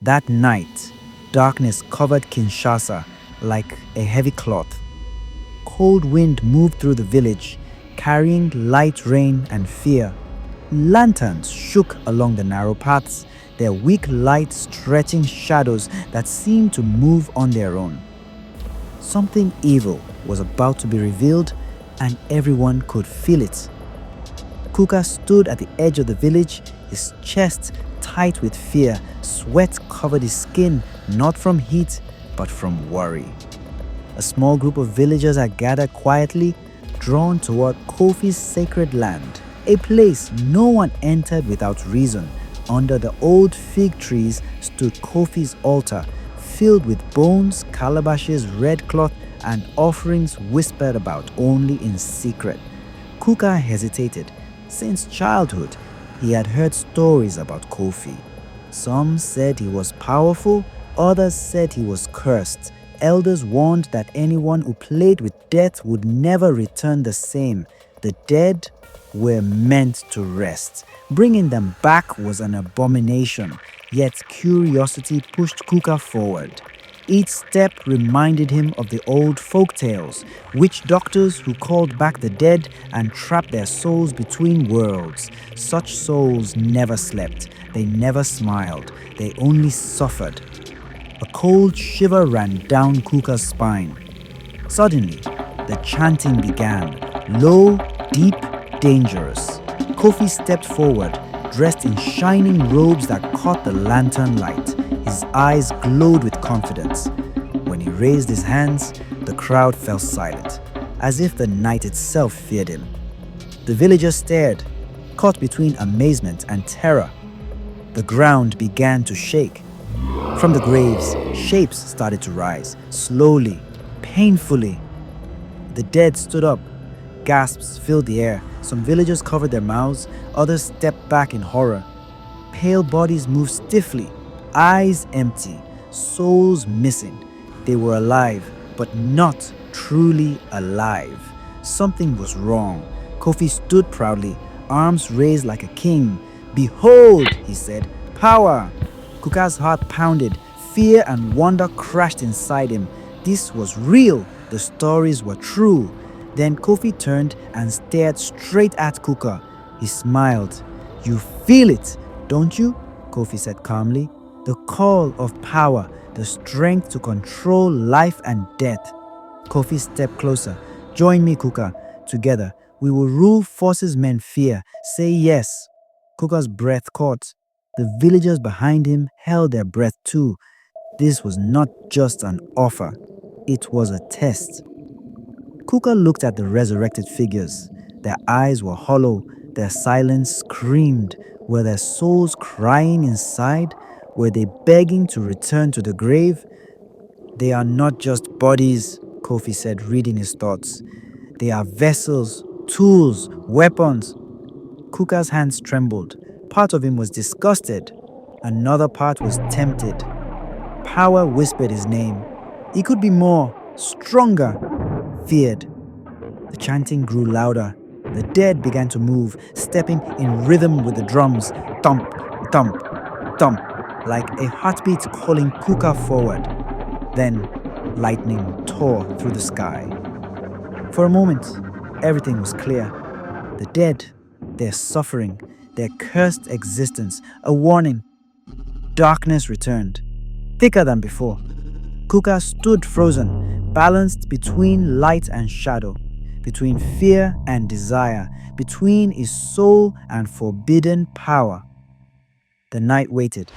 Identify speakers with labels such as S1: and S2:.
S1: That night, darkness covered Kinshasa like a heavy cloth. Cold wind moved through the village, carrying light rain and fear. Lanterns shook along the narrow paths, their weak light stretching shadows that seemed to move on their own. Something evil was about to be revealed, and everyone could feel it. Kuka stood at the edge of the village, his chest tight with fear. Sweat covered his skin, not from heat, but from worry. A small group of villagers had gathered quietly, drawn toward Kofi's sacred land, a place no one entered without reason. Under the old fig trees stood Kofi's altar, filled with bones, calabashes, red cloth, and offerings whispered about only in secret. Kuka hesitated. Since childhood, he had heard stories about Kofi. Some said he was powerful, others said he was cursed. Elders warned that anyone who played with death would never return the same. The dead were meant to rest. Bringing them back was an abomination, yet curiosity pushed Kuka forward. Each step reminded him of the old folktales, witch doctors who called back the dead and trapped their souls between worlds. Such souls never slept, they never smiled, they only suffered. A cold shiver ran down Kuka's spine. Suddenly, the chanting began, low, deep, dangerous. Kofi stepped forward, dressed in shining robes that caught the lantern light. His eyes glowed with confidence. When he raised his hands, the crowd fell silent, as if the night itself feared him. The villagers stared, caught between amazement and terror. The ground began to shake. From the graves, shapes started to rise, slowly, painfully. The dead stood up. Gasps filled the air. Some villagers covered their mouths, others stepped back in horror. Pale bodies moved stiffly, eyes empty, souls missing. They were alive, but not truly alive. Something was wrong. Kofi stood proudly, arms raised like a king. "Behold," he said, "power!" Kuka's heart pounded. Fear and wonder crashed inside him. This was real. The stories were true. Then Kofi turned and stared straight at Kuka. He smiled. "You feel it, don't you?" Kofi said calmly. "The call of power, the strength to control life and death." Kofi stepped closer. "Join me, Kuka. Together, we will rule forces men fear. Say yes." Kuka's breath caught. The villagers behind him held their breath too. This was not just an offer. It was a test. Kuka looked at the resurrected figures. Their eyes were hollow. Their silence screamed. Were their souls crying inside? Were they begging to return to the grave? "They are not just bodies," Kofi said, reading his thoughts. "They are vessels, tools, weapons." Kuka's hands trembled. Part of him was disgusted. Another part was tempted. Power whispered his name. He could be more, stronger, feared. The chanting grew louder. The dead began to move, stepping in rhythm with the drums. Thump, thump, thump, like a heartbeat calling Kuka forward. Then, lightning tore through the sky. For a moment, everything was clear. The dead, their suffering, their cursed existence, a warning. Darkness returned, thicker than before. Kuka stood frozen, balanced between light and shadow, between fear and desire, between his soul and forbidden power. The night waited.